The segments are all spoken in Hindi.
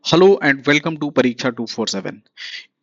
हेलो एंड वेलकम टू परीक्षा 247।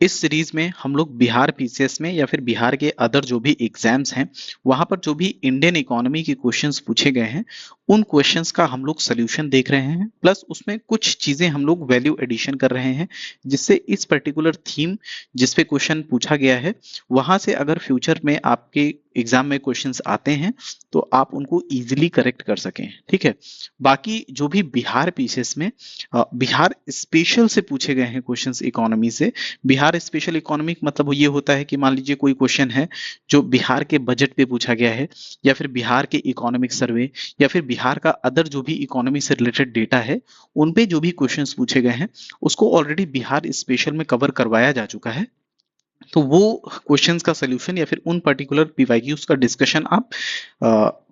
इस सीरीज में हम लोग बिहार पीसीएस में या फिर बिहार के अदर जो भी एग्जाम्स हैं वहां पर जो भी इंडियन इकोनॉमी के क्वेश्चंस पूछे गए हैं उन क्वेश्चंस का हम लोग सोल्यूशन देख रहे हैं, प्लस उसमें कुछ चीजें हम लोग वैल्यू एडिशन कर रहे हैं जिससे इस पर्टिकुलर थीम जिस पे क्वेश्चन पूछा गया है वहां से अगर फ्यूचर में आपके एग्जाम में क्वेश्चंस आते हैं तो आप उनको इजीली करेक्ट कर सकें। ठीक है, बाकी जो भी बिहार पीसीएस में बिहार स्पेशल से पूछे गए हैं क्वेश्चंस इकोनॉमी से। बिहार स्पेशल इकोनॉमिक मतलब ये होता है कि मान लीजिए कोई क्वेश्चन है जो बिहार के बजट पे पूछा गया है या फिर बिहार के इकोनॉमिक सर्वे या फिर बिहार का अदर जो भी इकोनॉमी से रिलेटेड डेटा है उन पे जो भी क्वेश्चंस पूछे गए हैं उसको ऑलरेडी बिहार स्पेशल में कवर करवाया जा चुका है। तो वो क्वेश्चंस का सोल्यूशन या फिर उन पर्टिकुलर पीवाईक्यूज का डिस्कशन आप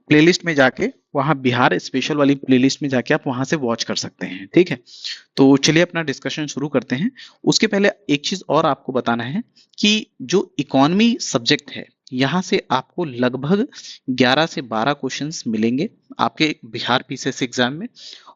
प्लेलिस्ट में जाके वहां बिहार स्पेशल वाली प्लेलिस्ट में जाके आप वहां से वॉच कर सकते हैं। ठीक है, तो चलिए अपना डिस्कशन शुरू करते हैं। उसके पहले एक चीज और आपको बताना है कि जो इकोनॉमी सब्जेक्ट है यहाँ से आपको लगभग 11 से 12 क्वेश्चंस मिलेंगे आपके बिहार पीसीएस एग्जाम में,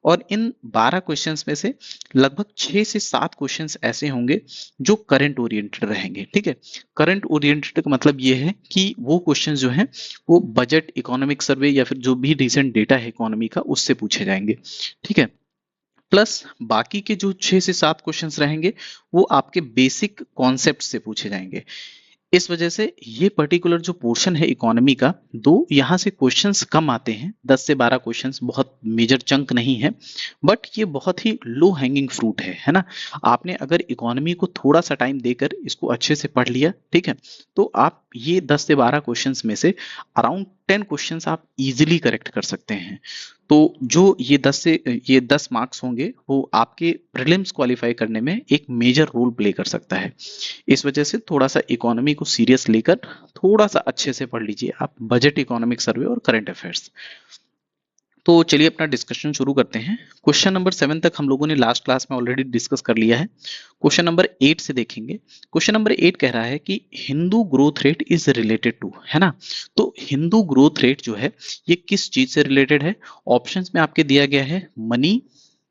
और इन 12 क्वेश्चंस में से लगभग 6 से 7 क्वेश्चंस ऐसे होंगे जो करंट ओरिएंटेड रहेंगे। ठीक है, करंट ओरिएंटेड का मतलब ये है कि वो क्वेश्चंस जो हैं वो बजट, इकोनॉमिक सर्वे या फिर जो भी रिसेंट डेटा है इकोनॉमी का उससे पूछे जाएंगे। ठीक है, प्लस बाकी के जो 6 से 7 क्वेश्चंस रहेंगे वो आपके बेसिक कॉन्सेप्ट से पूछे जाएंगे। इस वजह से ये पर्टिकुलर जो पोर्शन है इकोनॉमी का, दो यहाँ से क्वेश्चंस कम आते हैं, 10 से 12 क्वेश्चंस बहुत मेजर चंक नहीं है, बट ये बहुत ही लो हैंगिंग फ्रूट है ना। आपने अगर इकोनॉमी को थोड़ा सा टाइम देकर इसको अच्छे से पढ़ लिया, ठीक है, तो आप ये 10 से 12 क्वेश्चंस में से अराउंड 10 क्वेश्चंस आप इजीली करेक्ट कर सकते हैं। तो जो ये 10 मार्क्स होंगे वो आपके प्रीलिम्स क्वालिफाई करने में एक मेजर रोल प्ले कर सकता है। इस वजह से थोड़ा सा इकोनॉमी को सीरियस लेकर थोड़ा सा अच्छे से पढ़ लीजिए आप बजट, इकोनॉमिक सर्वे और करंट अफेयर्स। तो चलिए अपना डिस्कशन शुरू करते हैं। क्वेश्चन नंबर 7 तक हम लोगों ने लास्ट क्लास में ऑलरेडी डिस्कस कर लिया है। क्वेश्चन नंबर 8 से देखेंगे। क्वेश्चन नंबर 8 कह रहा है कि Hindu growth rate is related to, है ना। तो हिंदू ग्रोथ रेट जो है ये किस चीज से रिलेटेड है? ऑप्शंस में आपके दिया गया है money,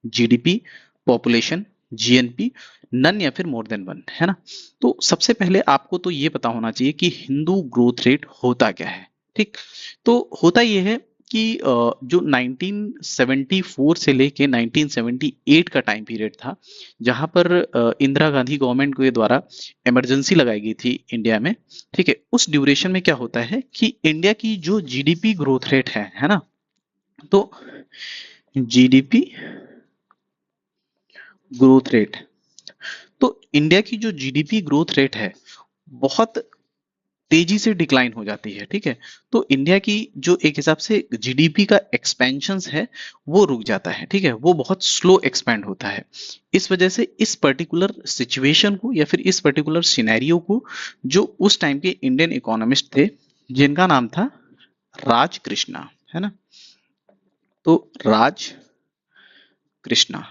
GDP, population, GNP, none या फिर मोर देन वन, है ना। तो सबसे पहले आपको तो ये पता होना चाहिए कि हिंदू ग्रोथ रेट होता क्या है। ठीक, तो होता ये है कि जो 1974 से लेके 1978 का टाइम पीरियड था जहां पर इंदिरा गांधी गवर्नमेंट के द्वारा इमरजेंसी लगाई गई थी इंडिया में। ठीक है, उस ड्यूरेशन में क्या होता है कि इंडिया की जो जीडीपी ग्रोथ रेट है ना, तो जीडीपी ग्रोथ रेट, तो इंडिया की जो जीडीपी ग्रोथ रेट है बहुत तेजी से डिक्लाइन हो जाती है। ठीक है, तो इंडिया की जो एक हिसाब से जीडीपी का एक्सपेंशन है वो रुक जाता है। ठीक है, वो बहुत स्लो एक्सपैंड होता है। इस वजह से इस पर्टिकुलर सिचुएशन को या फिर इस पर्टिकुलर सिनेरियो को जो उस टाइम के इंडियन इकोनॉमिस्ट थे जिनका नाम था राज कृष्णा, है ना, तो राज कृष्णा,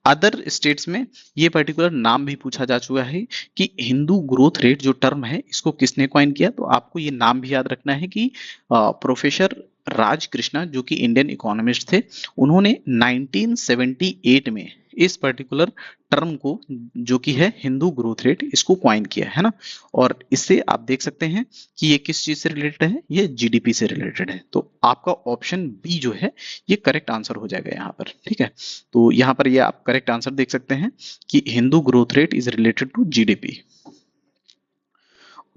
अदर स्टेट्स में ये पर्टिकुलर नाम भी पूछा जा चुका है कि हिंदू ग्रोथ रेट जो टर्म है इसको किसने कॉइन किया। तो आपको ये नाम भी याद रखना है कि प्रोफेसर राज कृष्णा जो कि इंडियन इकोनॉमिस्ट थे, उन्होंने 1978 में इस पर्टिकुलर टर्म को जो कि है हिंदू ग्रोथ रेट इसको क्वाइन किया, है ना। और इससे आप देख सकते हैं कि ये किस चीज से रिलेटेड है, ये जीडीपी से रिलेटेड है। तो आपका ऑप्शन बी जो है ये करेक्ट आंसर हो जाएगा यहाँ पर। ठीक है, तो यहाँ पर ये आप करेक्ट आंसर देख सकते हैं कि Hindu growth rate is related to GDP.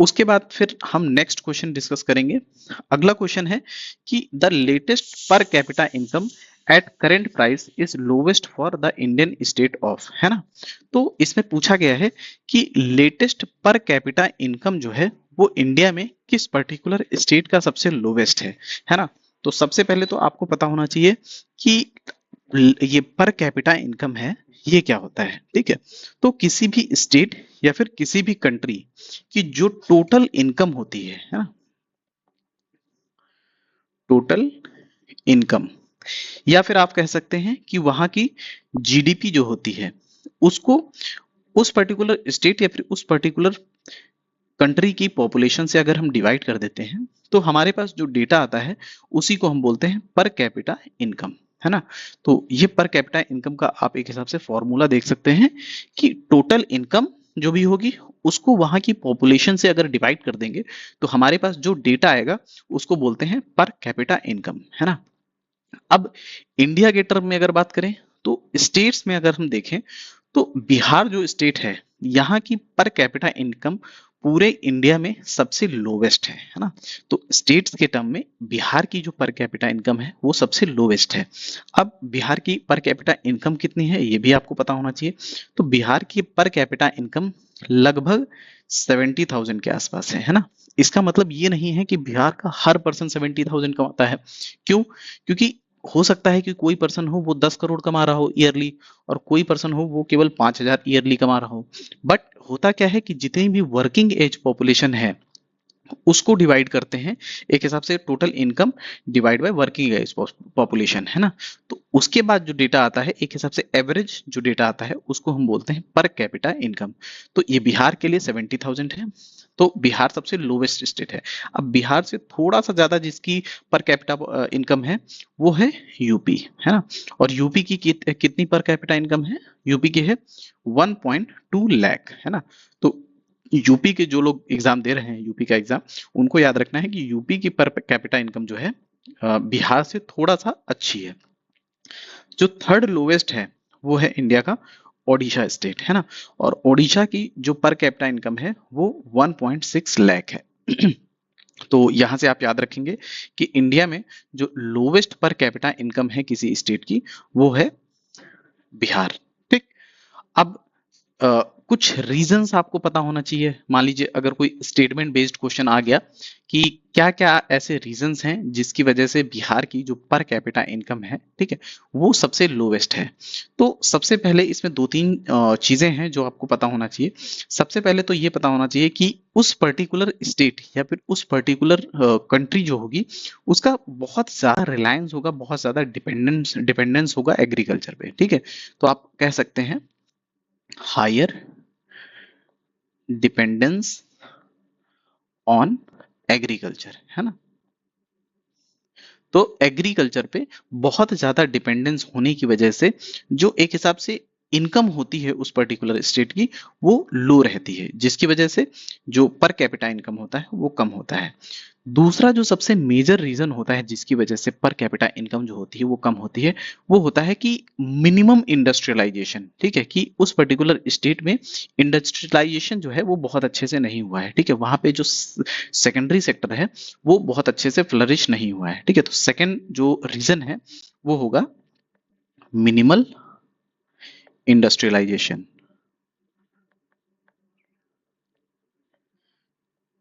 उसके बाद फिर हम नेक्स्ट क्वेश्चन डिस्कस करेंगे। अगला क्वेश्चन है कि द लेटेस्ट पर capita income eight current price is lowest for the Indian state of, है ना। तो इसमें पूछा गया है कि लेटेस्ट पर कैपिटा इनकम जो है वो इंडिया में किस पर्टिकुलर स्टेट का सबसे लोवेस्ट है ना। तो सबसे पहले तो आपको पता होना चाहिए कि ये पर कैपिटा इनकम है ये क्या होता है। ठीक है, तो किसी भी स्टेट या फिर किसी भी कंट्री की जो टोटल इनकम होती है ना, टोटल इनकम, या फिर आप कह सकते हैं कि वहां की जीडीपी जो होती है उसको उस पर्टिकुलर स्टेट या फिर उस पर्टिकुलर कंट्री की पॉपुलेशन से अगर हम डिवाइड कर देते हैं तो हमारे पास जो डेटा आता है उसी को हम बोलते हैं पर कैपिटा इनकम, है ना। तो ये पर कैपिटा इनकम का आप एक हिसाब से फॉर्मूला देख सकते हैं कि टोटल इनकम जो भी होगी उसको वहां की पॉपुलेशन से अगर डिवाइड कर देंगे तो हमारे पास जो डेटा आएगा उसको बोलते हैं पर कैपिटा इनकम, है ना। अब इंडिया के टर्म में अगर बात करें तो स्टेट्स में अगर हम देखें तो बिहार जो स्टेट है यहाँ की पर कैपिटा इनकम पूरे इंडिया में सबसे लोवेस्ट है ना। तो स्टेट्स के टर्म में बिहार की जो पर कैपिटा इनकम है वो सबसे लोवेस्ट है। अब बिहार की पर कैपिटा इनकम कितनी है ये भी आपको पता होना चाहिए। तो बिहार की पर कैपिटा इनकम लगभग 70,000 के आसपास है ना। इसका मतलब ये नहीं है कि बिहार का हर पर्सन 70,000 कमाता है। क्यों? क्योंकि हो सकता है कि कोई पर्सन हो वो 10 करोड़ कमा रहा हो ईयरली और कोई पर्सन हो वो केवल 5,000 ईयरली कमा रहा हो। बट होता क्या है कि जितनी भी वर्किंग एज पॉपुलेशन है उसको डिवाइड करते हैं एक हिसाब से total income divide by working age population, है ना। तो उसके बाद जो डेटा आता है एक हिसाब से एवरेज जो डेटा आता है उसको हम बोलते हैं पर कैपिटा इनकम। तो ये बिहार के लिए 70,000 है। तो बिहार सबसे लोवेस्ट स्टेट है। अब बिहार से थोड़ा सा ज्यादा जिसकी पर कैपिटा इनकम है वो है यूपी, है ना। और यूपी की कितनी पर कैपिटा इनकम है? यूपी की है 1.2 लाख, है ना। तो यूपी के जो लोग एग्जाम दे रहे हैं यूपी का एग्जाम उनको याद रखना है कि यूपी की पर कैपिटा इनकम जो है बिहार से थोड़ा सा अच्छी है। जो थर्ड लोवेस्ट है वो है इंडिया का ओडिशा स्टेट, है ना। और ओडिशा की जो पर कैपिटा इनकम है वो 1.6 लाख है। तो यहां से आप याद रखेंगे कि इंडिया में जो लोवेस्ट पर कैपिटा इनकम है किसी स्टेट की वो है बिहार। ठीक। अब कुछ रीजंस आपको पता होना चाहिए। मान लीजिए अगर कोई स्टेटमेंट बेस्ड क्वेश्चन आ गया कि क्या क्या ऐसे रीजंस हैं जिसकी वजह से बिहार की जो पर कैपिटा इनकम है, ठीक है, वो सबसे लोवेस्ट है। तो सबसे पहले इसमें दो तीन चीजें हैं जो आपको पता होना चाहिए। सबसे पहले तो ये पता होना चाहिए कि उस पर्टिकुलर स्टेट या फिर उस पर्टिकुलर कंट्री जो होगी उसका बहुत ज्यादा रिलायंस होगा, बहुत ज्यादा डिपेंडेंस होगा एग्रीकल्चर पे, ठीक है। तो आप कह सकते हैं हायर डिपेंडेंस ऑन एग्रीकल्चर, है ना। तो एग्रीकल्चर पे बहुत ज्यादा डिपेंडेंस होने की वजह से जो एक हिसाब से इनकम होती है उस पर्टिकुलर स्टेट की वो लो रहती है, जिसकी वजह से जो पर कैपिटा इनकम होता है वो कम होता है। दूसरा जो सबसे मेजर रीजन होता है जिसकी वजह से पर कैपिटा इनकम जो होती है वो कम होती है वो होता है कि मिनिमम इंडस्ट्रियलाइजेशन, ठीक है, कि उस पर्टिकुलर स्टेट में इंडस्ट्रियलाइजेशन जो है वो बहुत अच्छे से नहीं हुआ है, ठीक है। वहां पे जो सेकेंडरी सेक्टर है वो बहुत अच्छे से फ्लरिश नहीं हुआ है, ठीक है। तो सेकंड जो रीजन है वो होगा मिनिमल इंडस्ट्रियलाइजेशन।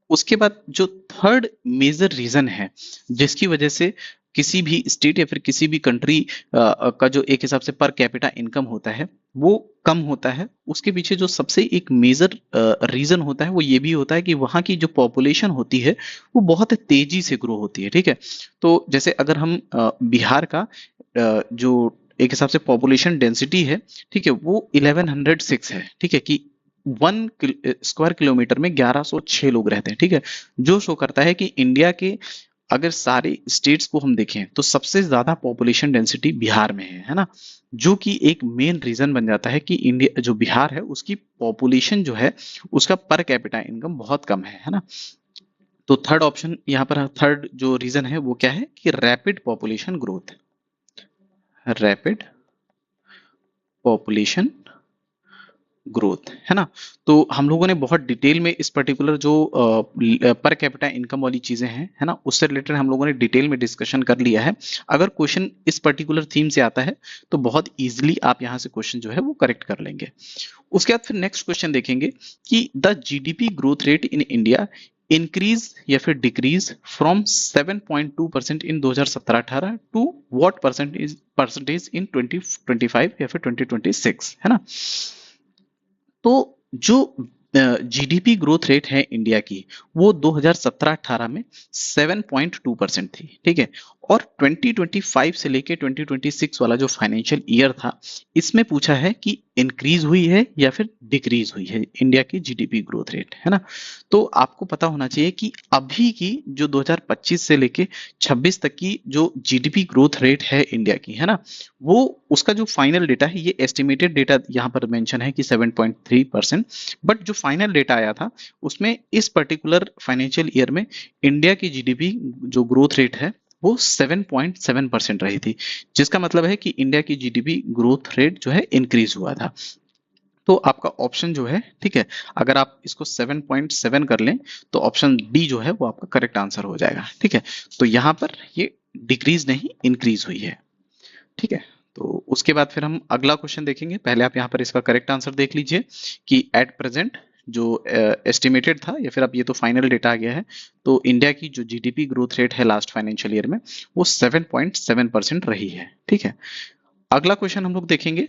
उसके बाद जो थर्ड मेजर रीजन है जिसकी वजह से किसी भी स्टेट या फिर किसी भी कंट्री का जो एक हिसाब से पर कैपिटा इनकम होता है वो कम होता है, उसके पीछे जो सबसे एक मेजर रीजन होता है वो ये भी होता है कि वहां की जो पॉपुलेशन होती है वो बहुत तेजी से ग्रो होती है, ठीक है। तो जैसे अगर हम बिहार का जो एक हिसाब से पॉपुलेशन डेंसिटी है, ठीक है, वो 1106 है, ठीक है, कि 1 स्क्वायर किलोमीटर में 1106 लोग रहते हैं, ठीक है। जो शो करता है कि इंडिया के अगर सारे स्टेट्स को हम देखें तो सबसे ज्यादा पॉपुलेशन डेंसिटी बिहार में है ना। जो कि एक मेन रीजन बन जाता है कि इंडिया जो बिहार है उसकी पॉपुलेशन जो है उसका पर कैपिटा इनकम बहुत कम है ना। तो थर्ड ऑप्शन यहाँ पर थर्ड जो रीजन है वो क्या है कि rapid population growth, rapid population growth, है ना। तो हम लोगों ने बहुत डिटेल में इस पर्टिकुलर जो पर कैपिटा इनकम वाली चीजें हैं, है ना, उससे रिलेटेड हम लोगों ने डिटेल में डिस्कशन कर लिया है। अगर क्वेश्चन इस पर्टिकुलर थीम से आता है तो बहुत इजीली आप यहां से क्वेश्चन जो है वो करेक्ट कर लेंगे। उसके बाद फिर नेक्स्ट क्वेश्चन देखेंगे कि the GDP growth rate in India increase या फिर डिक्रीज फ्रॉम 7.2% इन 2017-18 टू व्हाट परसेंटेज इन 2025 या फिर 2026, है ना। तो जो जीडीपी ग्रोथ रेट है इंडिया की, वो 2017-18 में 7.2% थी, ठीक है। और 2025 से लेके 2026 वाला जो फाइनेंशियल ईयर था, इसमें पूछा है कि इंक्रीज हुई है या फिर डिक्रीज हुई है इंडिया की जीडीपी ग्रोथ रेट, है ना। तो आपको पता होना चाहिए कि अभी की जो 2025 से लेके 26 तक की जो जीडीपी ग्रोथ रेट है इंडिया की, है ना, वो उसका जो फाइनल डेटा है, ये एस्टिमेटेड डेटा यहाँ पर मेंशन है कि 7.3%, बट जो फाइनल डेटा आया था उसमें इस पर्टिकुलर फाइनेंशियल ईयर में इंडिया की जीडीपी जो ग्रोथ रेट है वो 7.7% रही थी, जिसका मतलब है कि इंडिया की जीडीपी ग्रोथ रेट जो है इंक्रीज हुआ था। तो आपका ऑप्शन जो है, ठीक है, अगर आप इसको 7.7 कर लें तो ऑप्शन डी जो है वो आपका करेक्ट आंसर हो जाएगा, ठीक है। तो यहाँ पर ये डिक्रीज नहीं इंक्रीज हुई है, ठीक है। तो उसके बाद फिर हम अगला क्वेश्चन देखेंगे। पहले आप यहाँ पर इसका करेक्ट आंसर देख लीजिए कि एट प्रेजेंट जो एस्टिमेटेड था, या फिर अब ये तो फाइनल डेटा आ गया है, तो इंडिया की जो जीडीपी ग्रोथ रेट है लास्ट फाइनेंशियल ईयर में वो 7.7% रही है, ठीक है। अगला क्वेश्चन हम लोग देखेंगे।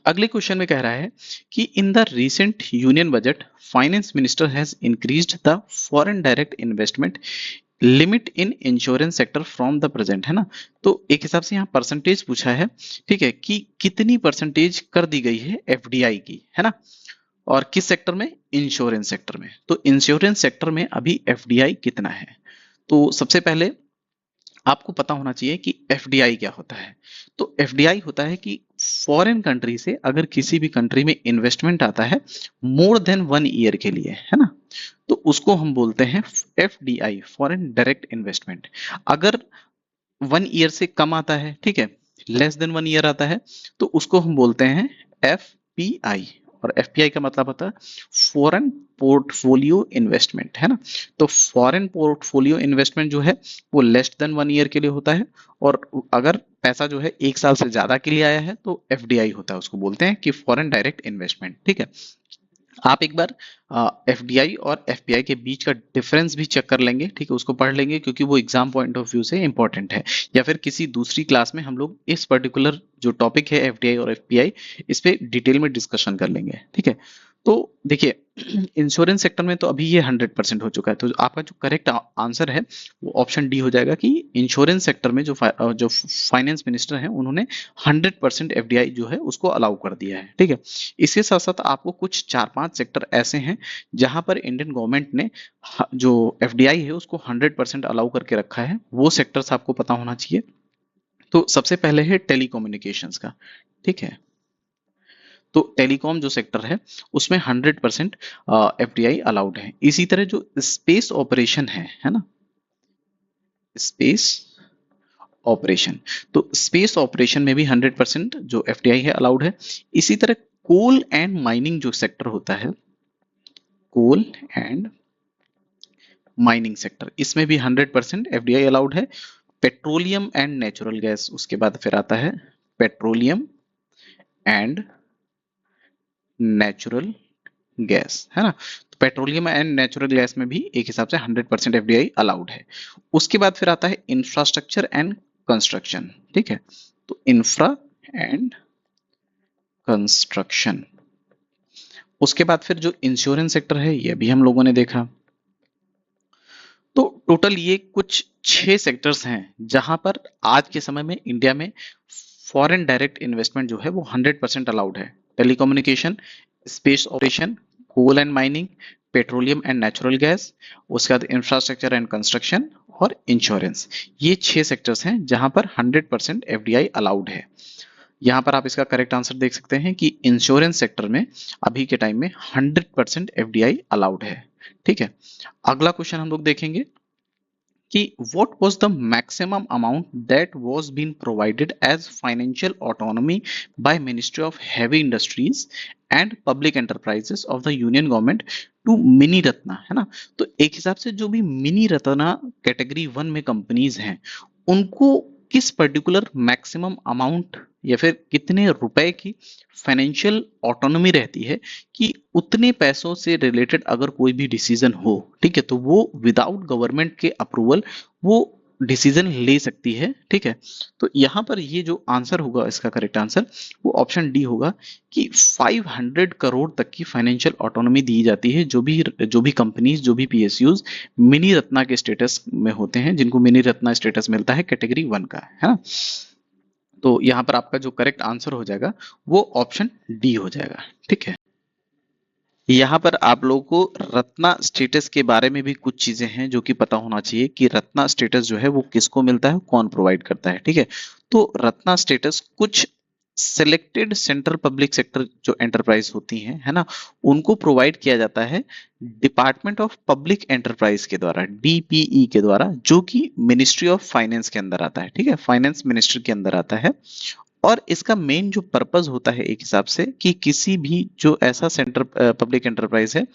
अगले क्वेश्चन में कह रहा है कि in the recent union budget finance minister has increased the foreign direct investment limit in insurance sector from the present, है ना। तो एक हिसाब से यहाँ परसेंटेज पूछा है, ठीक है, कि कितनी परसेंटेज कर दी गई है एफडीआई की, है ना, और किस सेक्टर में, इंश्योरेंस सेक्टर में। तो इंश्योरेंस सेक्टर में अभी एफडीआई कितना है। तो सबसे पहले आपको पता होना चाहिए कि एफडीआई क्या होता है। तो एफडीआई होता है कि फॉरेन कंट्री से अगर किसी भी कंट्री में इन्वेस्टमेंट आता है मोर देन 1 ईयर के लिए, है ना, तो उसको हम बोलते हैं एफडीआई, फॉरेन डायरेक्ट इन्वेस्टमेंट। अगर 1 ईयर से कम आता है, ठीक है, लेस देन 1 ईयर आता है, तो उसको हम बोलते हैं एफपीआई। और एफपीआई का मतलब होता है फॉरेन पोर्टफोलियो इन्वेस्टमेंट, है ना। तो फॉरेन पोर्टफोलियो इन्वेस्टमेंट जो है वो लेस देन 1 ईयर के लिए होता है, और अगर पैसा जो है 1 साल से ज्यादा के लिए आया है तो एफडीआई होता है, उसको बोलते हैं कि फॉरेन डायरेक्ट इन्वेस्टमेंट, ठीक है। आप एक बार एफडीआई और एफपीआई के बीच का डिफरेंस भी चेक कर लेंगे, ठीक है, उसको पढ़ लेंगे क्योंकि वो एग्जाम पॉइंट ऑफ व्यू से इंपॉर्टेंट है। या फिर किसी दूसरी क्लास में हम लोग इस पर्टिकुलर जो टॉपिक है एफडीआई और एफपीआई, इस पे डिटेल में डिस्कशन कर लेंगे, ठीक है। तो देखिए, इंश्योरेंस सेक्टर में तो अभी ये 100% हो चुका है, तो आपका जो करेक्ट आंसर है वो ऑप्शन डी हो जाएगा कि इंश्योरेंस सेक्टर में जो फाइनेंस मिनिस्टर हैं उन्होंने 100% एफडीआई जो है उसको अलाउ कर दिया है, ठीक है। इसके साथ साथ आपको कुछ 4-5 सेक्टर ऐसे हैं जहां पर इंडियन गवर्नमेंट ने जो एफडीआई है उसको 100% अलाउ करके रखा है, वो सेक्टर्स आपको पता होना चाहिए। तो सबसे पहले है टेलीकम्युनिकेशंस का, ठीक है। तो टेलीकॉम जो सेक्टर है उसमें 100% एफडीआई अलाउड है। इसी तरह जो स्पेस ऑपरेशन है ना, स्पेस ऑपरेशन, तो स्पेस ऑपरेशन में भी 100% जो एफडीआई है अलाउड है। इसी तरह कोल एंड माइनिंग जो सेक्टर होता है, कोल एंड माइनिंग सेक्टर, इसमें भी 100% एफडीआई अलाउड है। पेट्रोलियम एंड नेचुरल गैस, उसके बाद फिर आता है पेट्रोलियम एंड नेचुरल गैस, है ना। तो पेट्रोलियम एंड नेचुरल गैस में भी एक हिसाब से 100% एफडीआई अलाउड है। उसके बाद फिर आता है इंफ्रास्ट्रक्चर एंड कंस्ट्रक्शन, ठीक है। तो इंफ्रा एंड कंस्ट्रक्शन, उसके बाद फिर जो इंश्योरेंस सेक्टर है ये भी हम लोगों ने देखा। तो टोटल ये कुछ 6 सेक्टर्स हैं जहां पर आज के समय में इंडिया में फॉरेन डायरेक्ट इन्वेस्टमेंट जो है वो 100% अलाउड है। Telecommunication, space operation, coal and mining, petroleum and natural gas, उसके बाद इंफ्रास्ट्रक्चर एंड कंस्ट्रक्शन और इंश्योरेंस। ये 6 सेक्टर्स हैं जहां पर 100% एफडीआई अलाउड है। यहाँ पर आप इसका करेक्ट आंसर देख सकते हैं कि इंश्योरेंस सेक्टर में अभी के टाइम में 100% एफडीआई अलाउड है, ठीक है। अगला क्वेश्चन हम लोग देखेंगे कि what was the maximum amount that was being provided as financial autonomy by Ministry of Heavy Industries and Public Enterprises of the Union Government to mini Ratna, है ना। तो एक हिसाब से जो भी मिनी रत्ना कैटेगरी 1 में कंपनीज हैं उनको किस पर्टिकुलर मैक्सिमम अमाउंट या फिर कितने रुपए की फाइनेंशियल ऑटोनॉमी रहती है कि उतने पैसों से रिलेटेड अगर कोई भी डिसीजन हो, ठीक है, तो वो विदाउट गवर्नमेंट के अप्रूवल वो डिसीजन ले सकती है, ठीक है। तो यहाँ पर ये जो आंसर होगा, इसका करेक्ट आंसर वो ऑप्शन डी होगा कि 500 करोड़ तक की फाइनेंशियल ऑटोनॉमी दी जाती है जो भी कंपनीज, जो भी पीएसयूज मिनी रत्ना के स्टेटस में होते हैं, जिनको मिनी रत्ना स्टेटस मिलता है कैटेगरी 1 का, है ना। तो यहाँ पर आपका जो करेक्ट आंसर हो जाएगा वो ऑप्शन डी हो जाएगा, ठीक है। यहाँ पर आप लोगों को रत्ना स्टेटस के बारे में भी कुछ चीजें हैं जो कि पता होना चाहिए कि रत्ना स्टेटस जो है वो किसको मिलता है, कौन प्रोवाइड करता है, ठीक है। तो रत्ना स्टेटस कुछ सिलेक्टेड सेंट्रल पब्लिक सेक्टर जो एंटरप्राइज होती हैं, है ना, उनको प्रोवाइड किया जाता है डिपार्टमेंट ऑफ पब्लिक एंटरप्राइज के द्वारा, डीपीई के द्वारा, जो कि मिनिस्ट्री ऑफ फाइनेंस के अंदर आता है, ठीक है, फाइनेंस मिनिस्ट्री के अंदर आता है। और इसका मेन जो पर्पस होता है एक हिसाब से कि किसी भी जो ऐसा सेंटर पब्लिक एंटरप्राइज है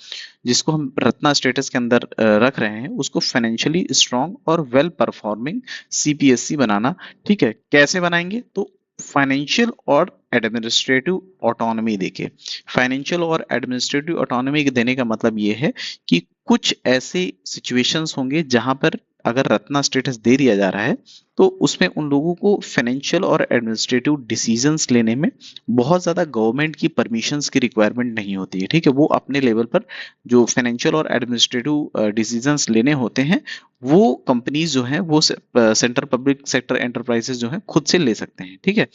जिसको हम रत्ना स्टेटस के अंदर रख रहे हैं, उसको फाइनेंशियली स्ट्रांग और वेल परफॉर्मिंग सीपीएससी बनाना, ठीक है। कैसे बनाएंगे? तो फाइनेंशियल और एडमिनिस्ट्रेटिव ऑटोनॉमी देके। फाइनेंशियल और एडमिनिस्ट्रेटिव ऑटोनॉमी देने का मतलब ये है कि कुछ ऐसे सिचुएशंस होंगे जहां पर अगर रत्ना स्टेटस दे दिया जा रहा है तो उसमें उन लोगों को फाइनेंशियल और एडमिनिस्ट्रेटिव डिसीजंस लेने में बहुत ज्यादा गवर्नमेंट की परमिशंस की रिक्वायरमेंट नहीं होती है, ठीक है। वो अपने लेवल पर जो फाइनेंशियल और एडमिनिस्ट्रेटिव डिसीजंस लेने होते हैं वो कंपनीज जो हैं वो सेंट्रल पब्लिक सेक्टर एंटरप्राइजेस जो हैं खुद से ले सकते हैं, ठीक है।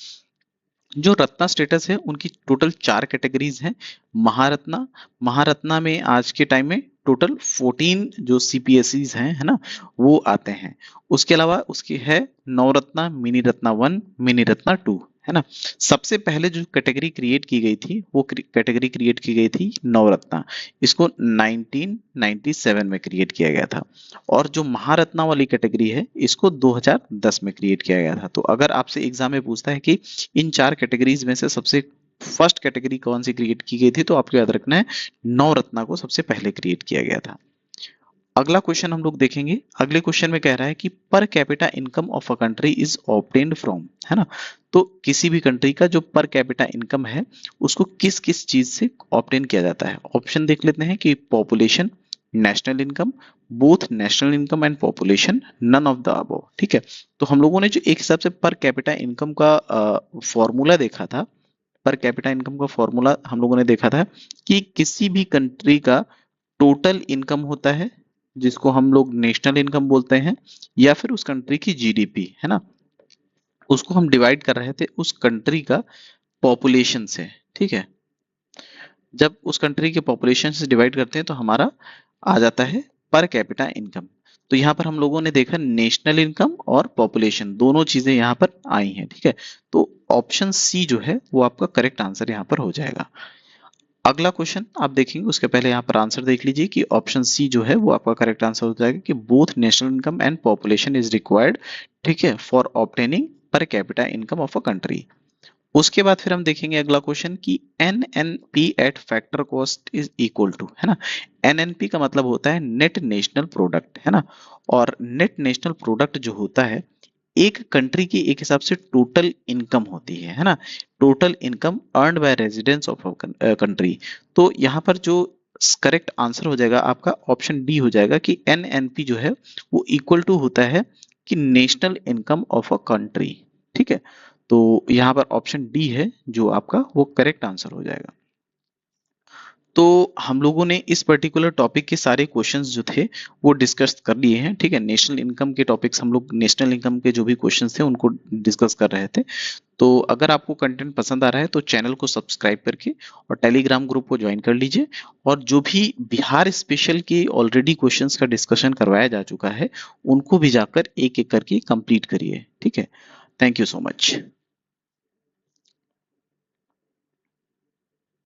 जो रत्ना स्टेटस है उनकी टोटल 4 कैटेगरीज हैं। महारत्ना, महारत्ना में आज के टाइम में टोटल 14 जो सीपीएसईज हैं, है ना, वो आते हैं। उसके अलावा उसकी है नवरत्ना, मिनी रत्ना 1, मिनी रत्ना 2, है ना। सबसे पहले जो कैटेगरी क्रिएट की गई थी वो कैटेगरी क्रिएट की गई थी नवरत्ना। इसको 1997 में क्रिएट किया गया था। और जो महारत्ना वाली कैटेगरी है इसको 2010 में क्रिएट किया गया था। तो अगर आपसे एग्जाम में पूछता है कि इन 4 कैटेगरीज में से सबसे फर्स्ट कैटेगरी कौन सी क्रिएट की गई थी, तो आपको याद रखना है नवरत्ना को सबसे पहले क्रिएट किया गया था। अगला क्वेश्चन हम लोग देखेंगे। अगले क्वेश्चन में कह रहा है कि पर capita income of a country is obtained from, है ना। तो किसी भी कंट्री का जो पर कैपिटा इनकम है उसको किस किस चीज से ऑब्टेन किया जाता है। ऑप्शन देख लेते हैं कि population, national income, both national income and population, none of the above, ठीक है। तो हम लोगों ने जो एक हिसाब से पर कैपिटा इनकम का फॉर्मूला देखा था, पर कैपिटा इनकम का फॉर्मूला हम लोगों ने देखा था कि किसी भी कंट्री का टोटल इनकम होता है जिसको हम लोग नेशनल इनकम बोलते हैं, या फिर उस कंट्री की जीडीपी, है ना, उसको हम डिवाइड कर रहे थे उस कंट्री का पॉपुलेशन से, ठीक है। जब उस कंट्री के पॉपुलेशन से डिवाइड करते हैं तो हमारा आ जाता है पर कैपिटा इनकम। तो यहाँ पर हम लोगों ने देखा नेशनल इनकम और पॉपुलेशन दोनों चीजें यहाँ पर आई हैं, ठीक है। तो ऑप्शन सी जो है वो आपका करेक्ट आंसर यहाँ पर हो जाएगा। अगला क्वेश्चन आप देखेंगे, उसके पहले यहाँ पर आंसर देख लीजिए कि ऑप्शन सी जो है वो आपका करेक्ट आंसर हो जाएगा कि both national income and population is required, ठीक है, for obtaining per capita income of a country. उसके बाद फिर हम देखेंगे अगला क्वेश्चन कि NNP at factor cost is equal to, है ना। एनएनपी का मतलब होता है नेट नेशनल प्रोडक्ट, है ना। और नेट नेशनल प्रोडक्ट जो होता है एक कंट्री की एक हिसाब से टोटल इनकम होती है ना, total income earned by residents of country. तो यहाँ पर जो करेक्ट आंसर हो जाएगा आपका ऑप्शन डी हो जाएगा कि एनएनपी जो है वो इक्वल टू होता है कि national income of a country, ठीक है। तो यहाँ पर ऑप्शन डी है जो आपका वो करेक्ट आंसर हो जाएगा। तो हम लोगों ने इस पर्टिकुलर टॉपिक के सारे क्वेश्चंस जो थे वो डिस्कस कर लिए हैं, ठीक है। नेशनल इनकम के टॉपिक्स हम लोग नेशनल इनकम के जो भी क्वेश्चंस थे उनको डिस्कस कर रहे थे। तो अगर आपको कंटेंट पसंद आ रहा है तो चैनल को सब्सक्राइब करके और टेलीग्राम ग्रुप को ज्वाइन कर लीजिए। और जो भी बिहार स्पेशल के ऑलरेडी क्वेश्चंस का डिस्कशन करवाया जा चुका है उनको भी जाकर एक एक करके कंप्लीट करिए, ठीक है। Thank you so much.